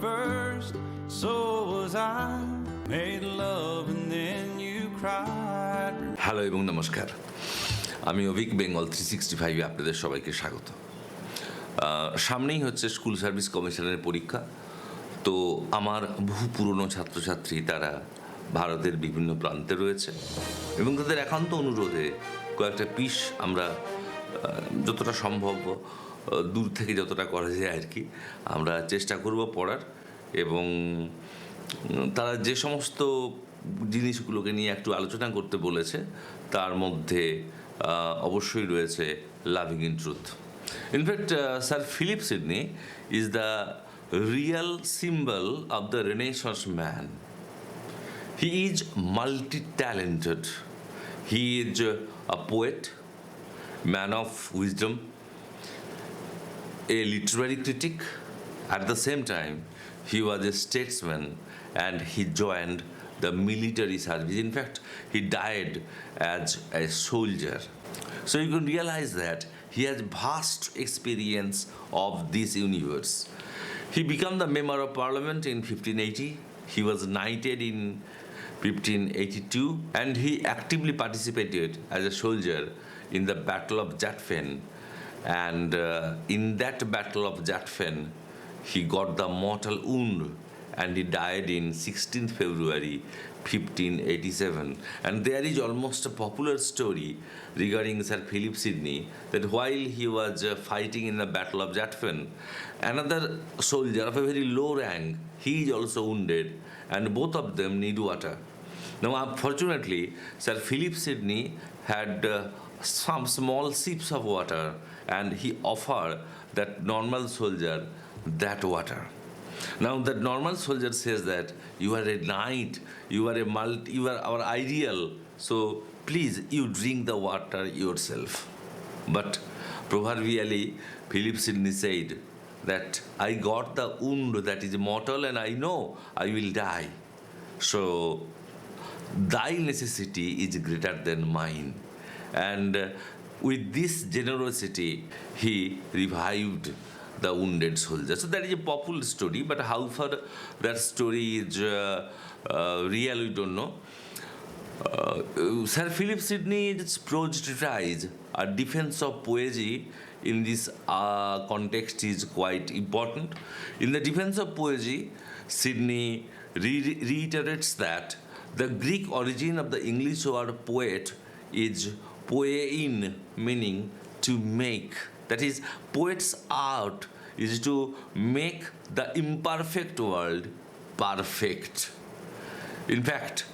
first, so was I. Made love and then you cried. Hello এবং নমস্কার, আমি অভিক বেঙ্গল 365 আপনাদের সবাইকে স্বাগত। সামনেই হচ্ছে স্কুল সার্ভিস কমিশনের পরীক্ষা। তো আমার বহু পুরনো ছাত্রছাত্রী তারা ভারতের বিভিন্ন প্রান্তে রয়েছে এবং তাদের একান্ত অনুরোধে কয়েকটা পিস আমরা যতটা সম্ভব দূর থেকে যতটা করা যায় আর কি আমরা চেষ্টা করব পড়ার, এবং তারা যে সমস্ত জিনিসগুলোকে নিয়ে একটু আলোচনা করতে বলেছে তার মধ্যে অবশ্যই রয়েছে loving in truth. In fact sir Philip Sidney is the real symbol of the Renaissance man. He is multi-talented. He is a poet, man of wisdom, a literary critic. At the same time, he was a statesman and he joined the military service. In fact, he died as a soldier. So you can realize that he has vast experience of this universe. He became the member of parliament in 1580. He was knighted in 1582 and he actively participated as a soldier in the Battle of Zutphen, and in that Battle of Zutphen he got the mortal wound and he died in 16th February 1587. And there is almost a popular story regarding Sir Philip Sidney that while he was fighting in the Battle of Zutphen, another soldier of a very low rank, he is also wounded and both of them need water. Now unfortunately Sir Philip Sidney had some small sips of water and he offered that normal soldier that water. Now that normal soldier says that you are a knight, you are our ideal, so please you drink the water yourself. But proverbially Philip Sidney said that I got the wound that is mortal and I know I will die, so thy necessity is greater than mine. And with this generosity he revived the wounded soldier. So that is a popular story, but how far that story is real we don't know. Sir Philip Sidney's prose treatise, A Defense of Poesy, in this context is quite important. In the Defense of Poesy, Sidney reiterates that the Greek origin of the English word poet is poiein, meaning to make. That is, poet's art is to make the imperfect world perfect. In fact,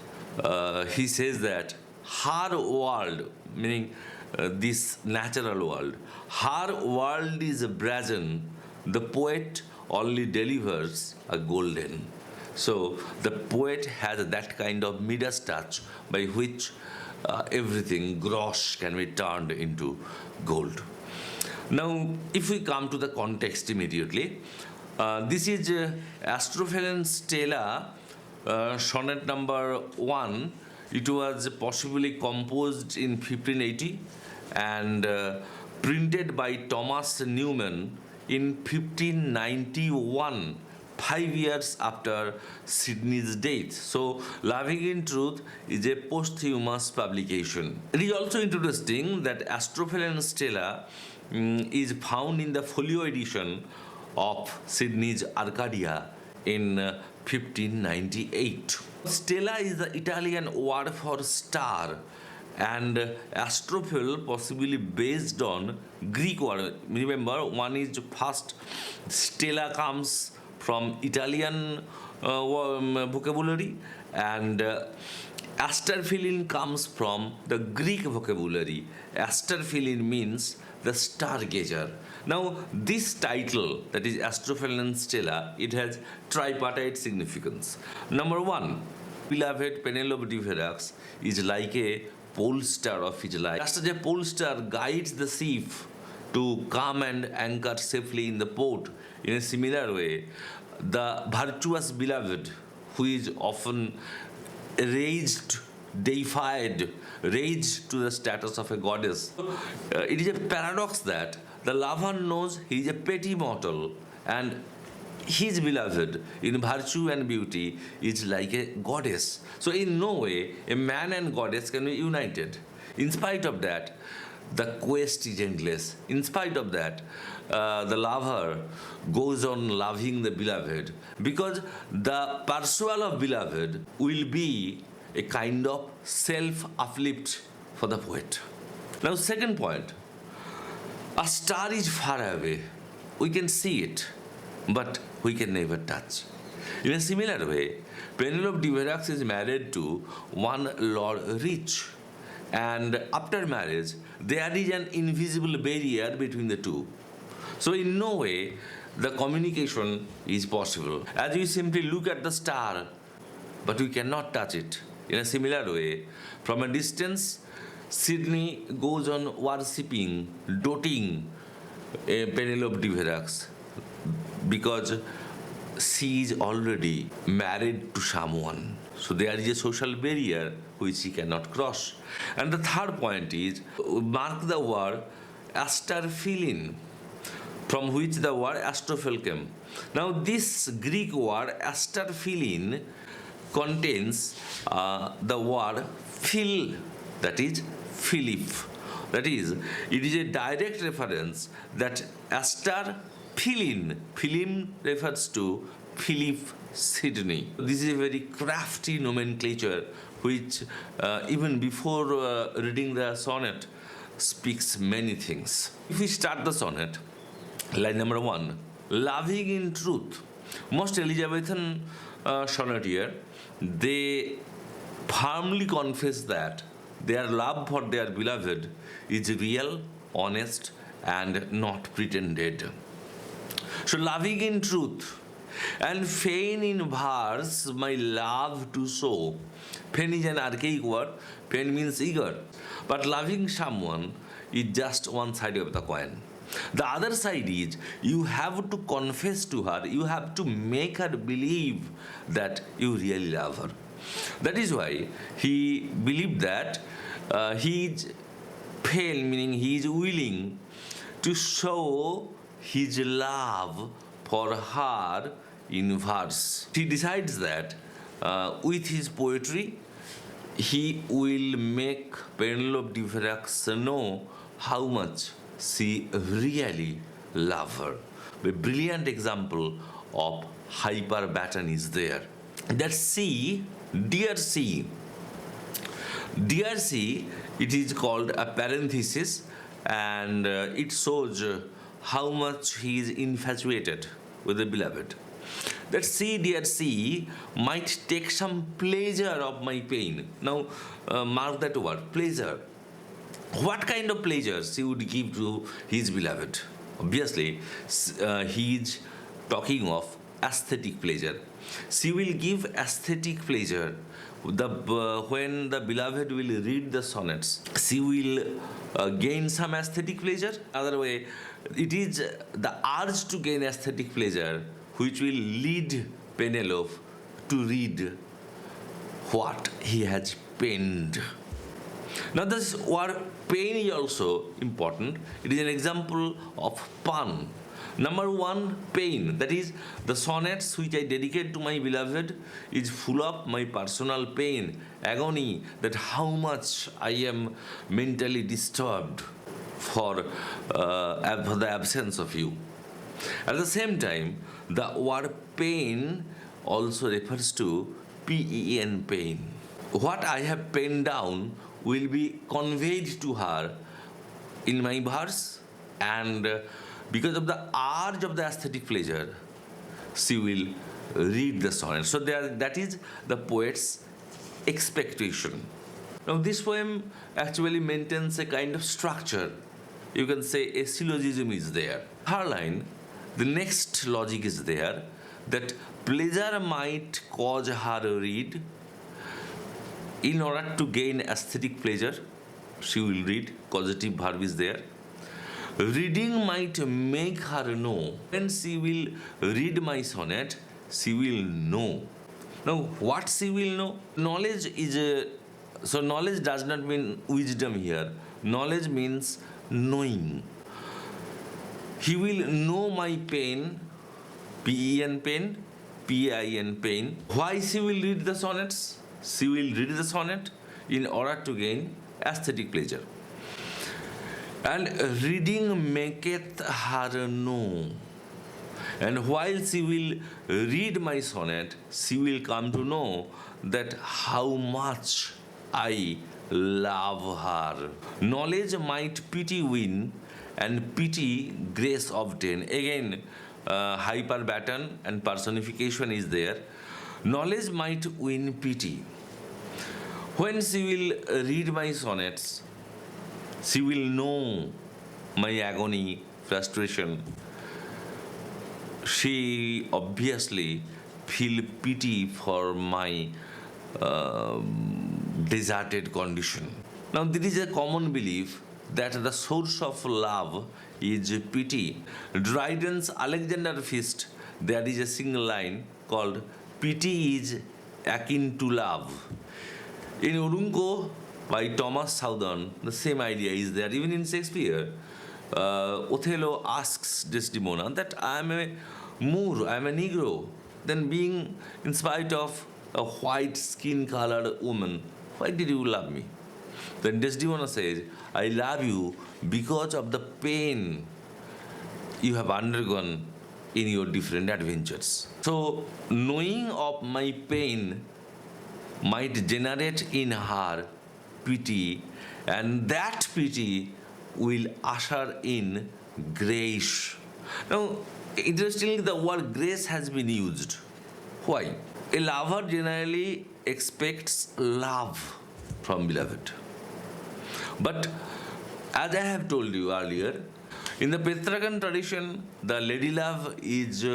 he says that her world, meaning this natural world, her world is brazen, the poet only delivers a golden. So the poet has that kind of Midas touch by which everything gross can be turned into gold. Now if we come to the context immediately, this is Astrophel and Stella, sonnet number 1. It was possibly composed in 1580 and printed by Thomas Newman in 1591, 5 years after Sidney's death. So Loving in Truth is a posthumous publication. It is also interesting that Astrophel and Stella is found in the folio edition of Sidney's Arcadia in 1598. Stella is the Italian word for star, and Astrophil possibly based on Greek word. Remember, one is first, Stella comes from Italian vocabulary, and Astrophilin comes from the Greek vocabulary. Astrophilin means the stargazer. Now this title, that is Astrophel and Stella, it has tripartite significance. Number 1, beloved Penelope de Verax is like a pole star of his life. Just as a pole star guides the ship to come and anchor safely in the port, in a similar way the virtuous beloved, who is often deified, raised to the status of a goddess. It is a paradox that the lover knows he is a petty mortal and his beloved in virtue and beauty is like a goddess. So in no way a man and goddess can be united. In spite of that, the quest is endless. In spite of that, the lover goes on loving the beloved, because the pursuit of beloved will be a kind of self-uplift for the poet. Now, second point, a star is far away. We can see it, but we can never touch. In a similar way, Penelope de Verax is married to one Lord Rich, and after marriage, there is an invisible barrier between the two. So in no way the communication is possible. As we simply look at the star, but we cannot touch it. In a similar way, from a distance, Sidney goes on worshipping, doting Penelope de Verax, because she is already married to someone. So there is a social barrier which she cannot cross. And the third point is, mark the word Astrophil, from which the word Astrophil came. Now this Greek word Astrophil contains the word phil, that is Philip. That is, it is a direct reference that Astrophil, film refers to Philip Sidney. This is a very crafty nomenclature which even before reading the sonnet speaks many things. If we start the sonnet, line number 1, loving in truth. Most Elizabethan sonneteer, they firmly confess that their love for their beloved is real, honest, and not pretended. So loving in truth, and fain in verse my love to show. Fain is an archaic word. Fain means eager. But loving someone is just one side of the coin. The other side is you have to confess to her, you have to make her believe that you really love her. That is why he believed that he is fain, meaning he is willing to show his love for her in verse. He decides that with his poetry, he will make Penelope de Verax know how much she really loves her. A brilliant example of hyperbaton is there. That sea, dear sea. Dear sea, it is called a parenthesis, and it shows how much he is infatuated with the beloved. That sea, dear sea, might take some pleasure of my pain. Now, mark that word, pleasure. What kind of pleasure she would give to his beloved? Obviously, he is talking of aesthetic pleasure. She will give aesthetic pleasure. When the beloved will read the sonnets, she will gain some aesthetic pleasure. Other way, it is the urge to gain aesthetic pleasure which will lead Penelope to read what he has penned. Now this word pain is also important. It is an example of pun. Number 1, pain. That is, the sonnets which I dedicate to my beloved is full of my personal pain, agony, that how much I am mentally disturbed for the absence of you. At the same time, the word pain also refers to P-E-N, pain. What I have penned down will be conveyed to her in my verse, and because of the urge of the aesthetic pleasure, she will read the sonnet. So that is the poet's expectation. Now this poem actually maintains a kind of structure. You can say a syllogism is there. Her line, the next logic is there, that pleasure might cause her to read. In order to gain aesthetic pleasure, she will read, causative verb is there. Reading might make her know. When she will read my sonnet, she will know. Now, what she will know? Knowledge is so knowledge does not mean wisdom here. Knowledge means knowing. He will know my pain P-E-N pain, P-I-N pain. Why she will read the sonnets? She will read the sonnet in order to gain aesthetic pleasure. And reading maketh her know. And while she will read my sonnet, she will come to know that how much I love her. Knowledge might pity win, and pity grace obtain. Again, hyper baton and personification is there. Knowledge might win pity. When she will read my sonnets, she will know my agony, frustration. She obviously feel pity for my deserted condition. Now, there is a common belief that the source of love is pity. Dryden's Alexander Feast, there is a single line called "Pity is akin to love." In Urunko by Thomas Southern, the same idea is there. Even in Shakespeare, Othello asks Desdemona that I am a Moor, I am a Negro, then being in spite of a white skin colored woman, why did you love me? Then Desdemona says, I love you because of the pain you have undergone in your different adventures. So, knowing of my pain might generate in her pity, and that pity will usher in grace. Now, interestingly, the word grace has been used. Why? A lover generally expects love from beloved. But as I have told you earlier, in the Petrarchan tradition, the lady love is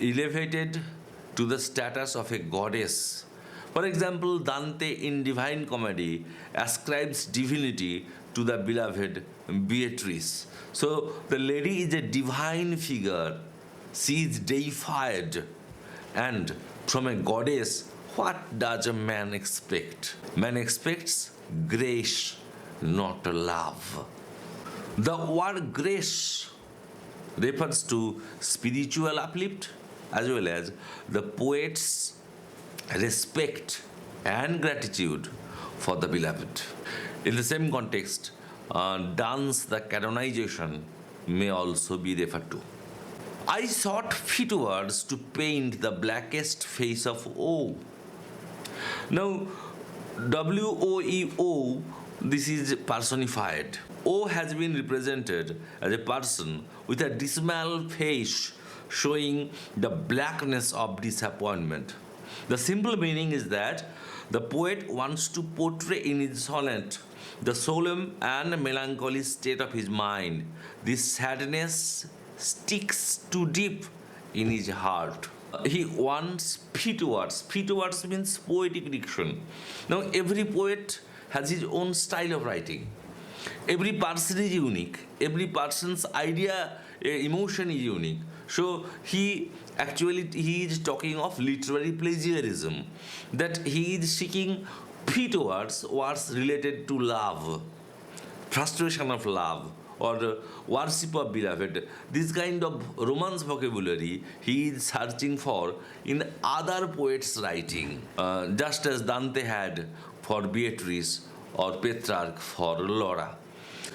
elevated to the status of a goddess. For example, Dante in Divine Comedy ascribes divinity to the beloved Beatrice. So the lady is a divine figure. She is deified. And from a goddess, what does a man expect? Man expects grace, not love. The word grace refers to spiritual uplift as well as the poet's respect and gratitude for the beloved. In the same context, dance, the canonization, may also be referred to. I sought fit words to paint the blackest face of O. Now, W-O-E-O, this is personified. O has been represented as a person with a dismal face showing the blackness of disappointment. The simple meaning is that the poet wants to portray in his sonnet the solemn and melancholy state of his mind. This sadness sticks too deep in his heart. He wants fit words. Fit words means poetic diction. Now, every poet has his own style of writing. Every person is unique. Every person's idea, emotion is unique. So he is talking of literary plagiarism, that he is seeking fit words related to love, frustration of love, or worship of beloved. This kind of romance vocabulary he is searching for in other poets' writing, just as Dante had for Beatrice or Petrarch for Laura.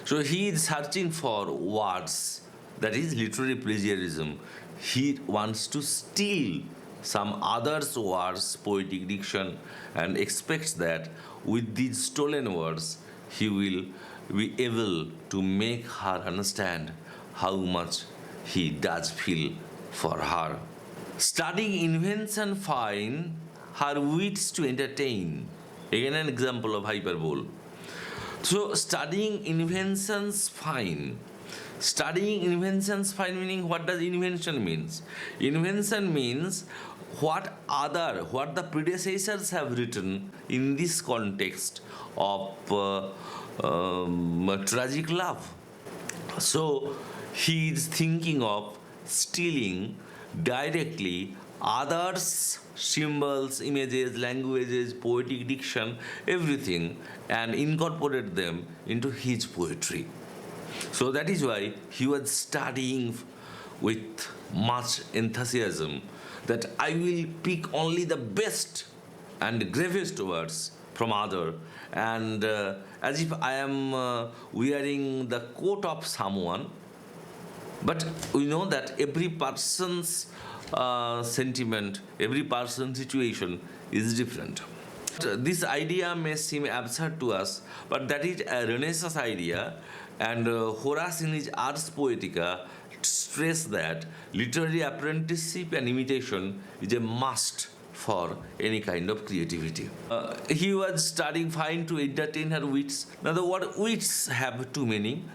So he is searching for words, that is literary plagiarism. He wants to steal some others' words, poetic diction, and expects that with these stolen words he will be able to make her understand how much he does feel for her. Studying invention fine, her wits to entertain. Again, an example of hyperbole. So, studying inventions fine. Studying inventions fine meaning, what does invention means? Invention means what the predecessors have written in this context of tragic love. So he is thinking of stealing directly others' symbols, images, languages, poetic diction, everything, and incorporate them into his poetry. So that is why he was studying with much enthusiasm that I will pick only the best and gravest words from other, and as if I am wearing the coat of someone. But we know that every person's sentiment, every person's situation is different. This idea may seem absurd to us, but that is a Renaissance idea, and Horace in his Ars Poetica stressed that literary apprenticeship and imitation is a must for any kind of creativity. He was studying fine to entertain her wits. Now the word wits have two meanings.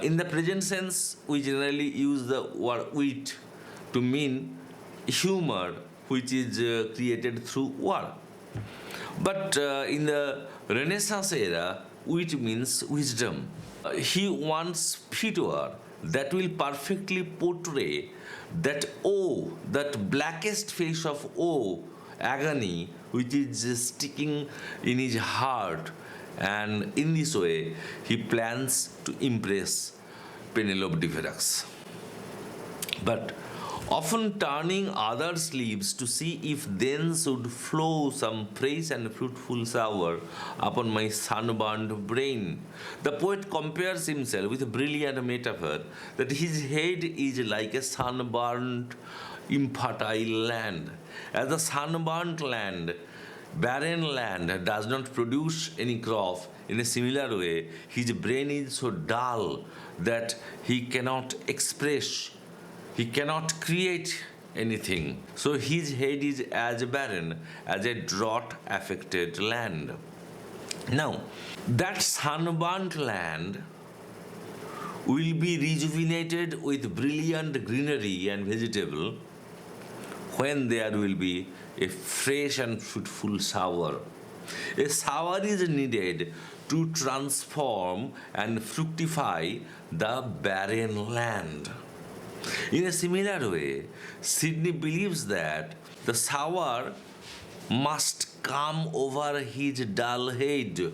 In the present sense, we generally use the word wit to mean humor which is created through word. But in the Renaissance era, wit means wisdom. He wants fitword that will perfectly portray that awe, that blackest face of awe, agony, which is sticking in his heart. And in this way, he plans to impress Penelope de Verax. But often turning others' lips to see if thence would flow some fresh and fruitful shower upon my sunburned brain. The poet compares himself with a brilliant metaphor that his head is like a sunburnt, infertile land. As the sunburnt land, barren land does not produce any crop, in a similar way, his brain is so dull that he cannot express, he cannot create anything. So his head is as barren as a drought-affected land. Now, that sunburnt land will be rejuvenated with brilliant greenery and vegetable when there will be a fresh and fruitful shower. A shower is needed to transform and fructify the barren land. In a similar way, Sidney believes that the shower must come over his dull head.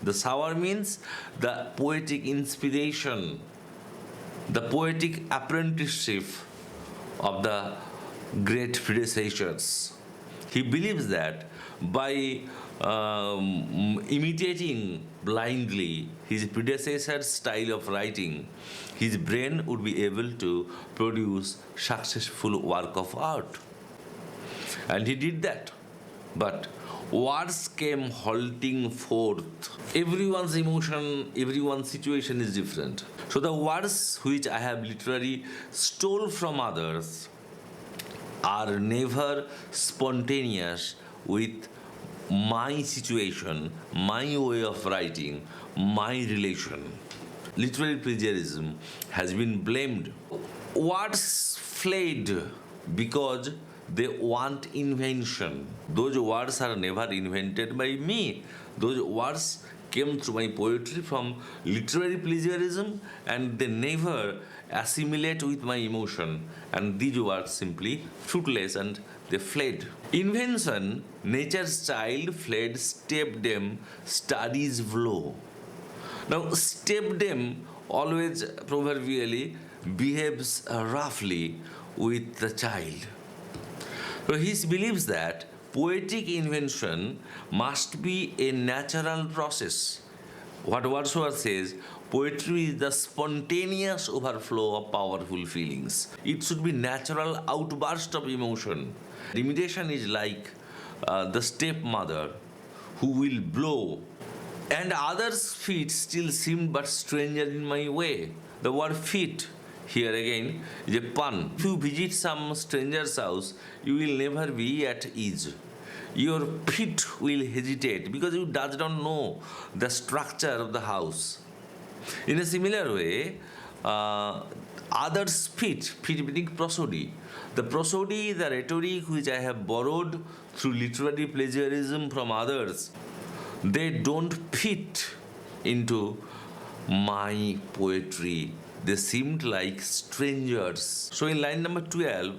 The shower means the poetic inspiration, the poetic apprenticeship of the great predecessors. He believes that by imitating blindly his predecessor's style of writing, his brain would be able to produce successful work of art. And he did that. But words came halting forth. Everyone's emotion, everyone's situation is different. So the words which I have literally stole from others are never spontaneous with my situation, my way of writing, my relation. Literary plagiarism has been blamed. Words fled because they want invention. Those words are never invented by me. Those words came through my poetry from literary plagiarism, and they never assimilate with my emotion, and these words simply fruitless and they fled. Invention, nature's child, fled, stepdame, studies flow. Now, stepdame always proverbially behaves roughly with the child. So he believes that poetic invention must be a natural process. What Wordsworth says, poetry is the spontaneous overflow of powerful feelings. It should be natural outburst of emotion. Imitation is like the stepmother who will blow, and others' feet still seem but stranger in my way. The word feet here again is a pun. If you visit some stranger's house, you will never be at ease. Your feet will hesitate because you does not know the structure of the house. In a similar way, others' feet meaning prosody. The prosody, the rhetoric which I have borrowed through literary plagiarism from others, they don't fit into my poetry. They seemed like strangers. So in line number 12,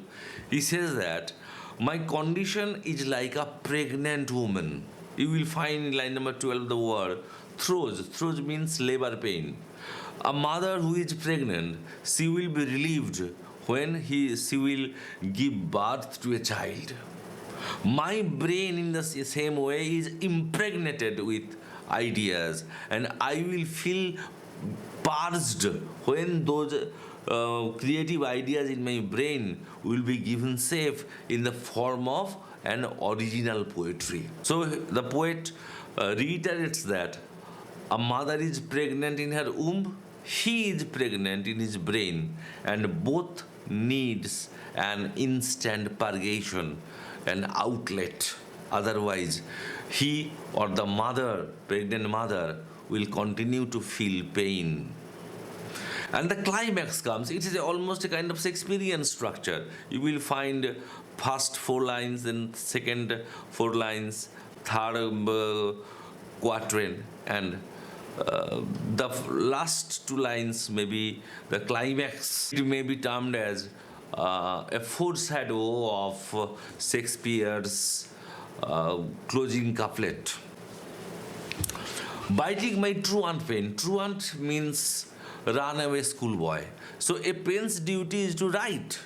he says that my condition is like a pregnant woman. You will find in line number 12 the word throes. Throes means labor pain. A mother who is pregnant, she will be relieved when she will give birth to a child. My brain, in the same way, is impregnated with ideas, and I will feel purged when those creative ideas in my brain will be given shape in the form of an original poetry. So the poet reiterates that a mother is pregnant in her womb, he is pregnant in his brain, and both needs an instant purgation, an outlet. Otherwise, he or the mother, pregnant mother, will continue to feel pain. And the climax comes. It is almost a kind of Shakespearean structure. You will find first 4 lines, then second 4 lines, third quatrain, and the last 2 lines may be the climax. It may be termed as a foreshadow of Shakespeare's closing couplet. Biting my truant pen. Truant means runaway schoolboy. So a pen's duty is to write.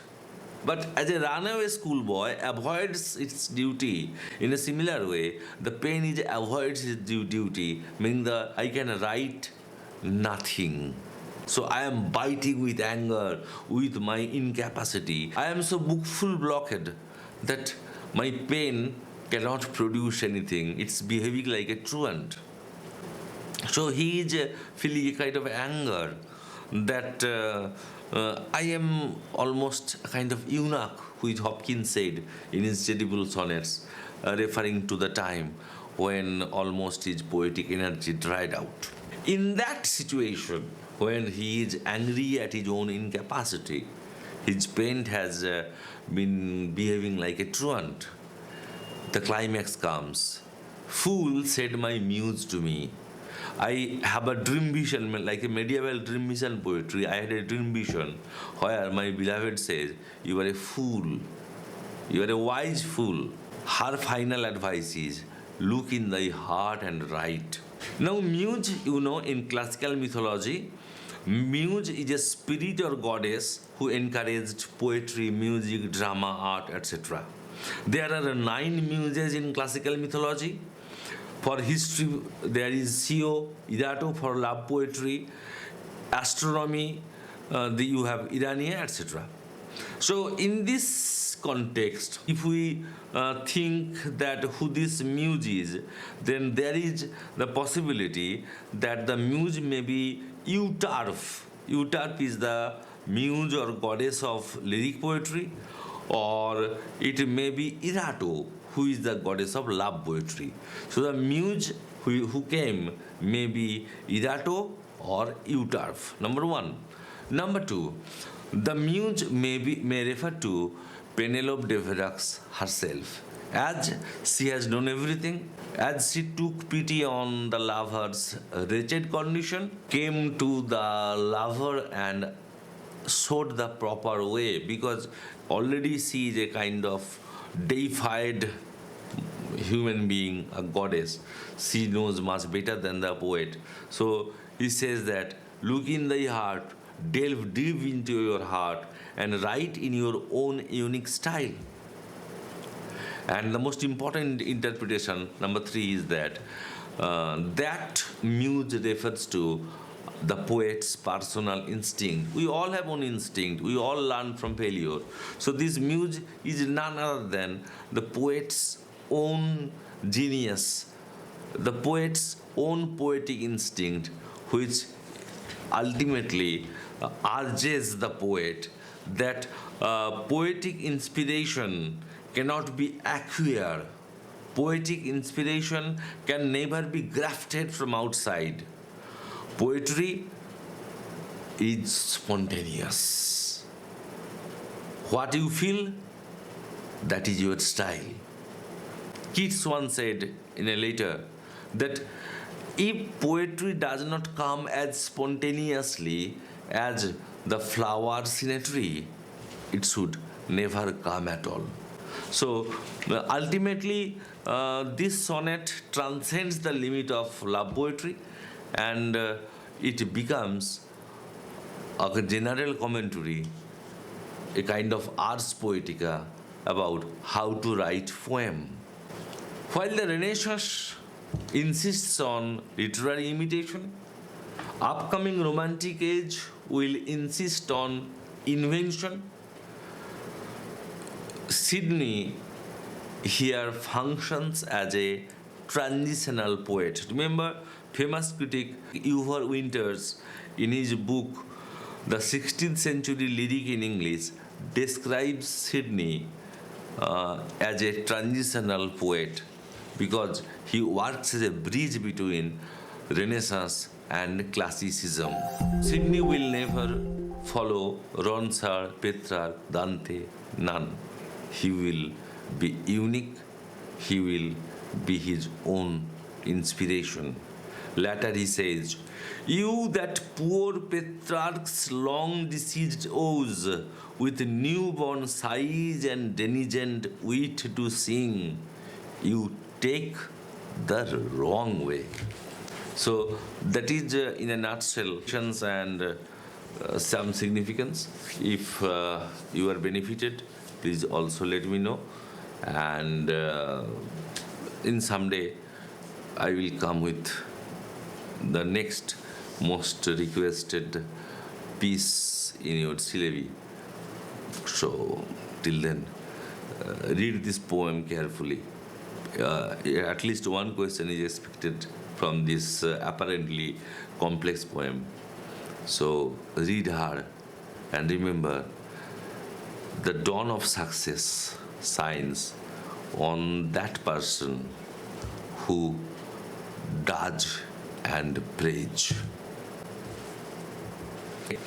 But as a runaway schoolboy avoids its duty, in a similar way, the pen avoids its duty, meaning that I can write nothing. So I am biting with anger, with my incapacity. I am so bookful blocked that my pen cannot produce anything. It's behaving like a truant. So he is feeling a kind of anger that I am almost a kind of eunuch, which Hopkins said in his edible sonnets, referring to the time when almost his poetic energy dried out. In that situation, when he is angry at his own incapacity, his pen has been behaving like a truant. The climax comes. Fool, said my muse to me. I have a dream vision, like a medieval dream vision poetry. I had a dream vision where my beloved says, you are a fool. You are a wise fool. Her final advice is, look in thy heart and write. Now, Muse, in classical mythology, Muse is a spirit or goddess who encouraged poetry, music, drama, art, etc. There are 9 muses in classical mythology. For history, there is Sio, Irato for love poetry, astronomy, you have Irania, etc. So, in this context, if we think that who this muse is, then there is the possibility that the muse may be Euterpe. Euterpe is the muse or goddess of lyric poetry, or it may be Irato, who is the goddess of love poetry. So the muse who came may be Irato or Euterpe, number 1. Number 2, the muse may refer to Penelope de Verax herself, as she has done everything, as she took pity on the lover's wretched condition, came to the lover and showed the proper way, because already she is a kind of deified human being, a goddess. She knows much better than the poet. So he says that, look in thy heart, delve deep into your heart, and write in your own unique style. And the most important interpretation, number 3, is that that muse refers to the poet's personal instinct. We all have own instinct. We all learn from failure. So this muse is none other than the poet's own genius, the poet's own poetic instinct, which ultimately urges the poet that poetic inspiration cannot be acquired. Poetic inspiration can never be grafted from outside. Poetry is spontaneous. What you feel, that is your style. Keats once said in a letter that if poetry does not come as spontaneously as the flowers in a tree, it should never come at all. So ultimately, this sonnet transcends the limit of love poetry, and it becomes a general commentary a kind of ars poetica about how to write poem. While the Renaissance insists on literary imitation, upcoming Romantic age will insist on invention. Sidney here functions as a transitional poet. Remember, famous critic Eubor Winters, in his book The 16th Century Lyric in English, describes Sidney as a transitional poet because he works as a bridge between Renaissance and classicism. Sidney will never follow Ronsard, Petrarch, Dante, none. He will be unique, he will be his own inspiration. Later he says, "You that poor Petrarch's long deceased oes with newborn sighs and denigrant wit to sing, you take the wrong way." So that is in a nutshell and some significance. If you are benefited, please also let me know, and in some day I will come with the next most requested piece in your syllabi. So till then, read this poem carefully. At least one question is expected from this apparently complex poem. So read hard and remember, the dawn of success shines on that person who does and prays.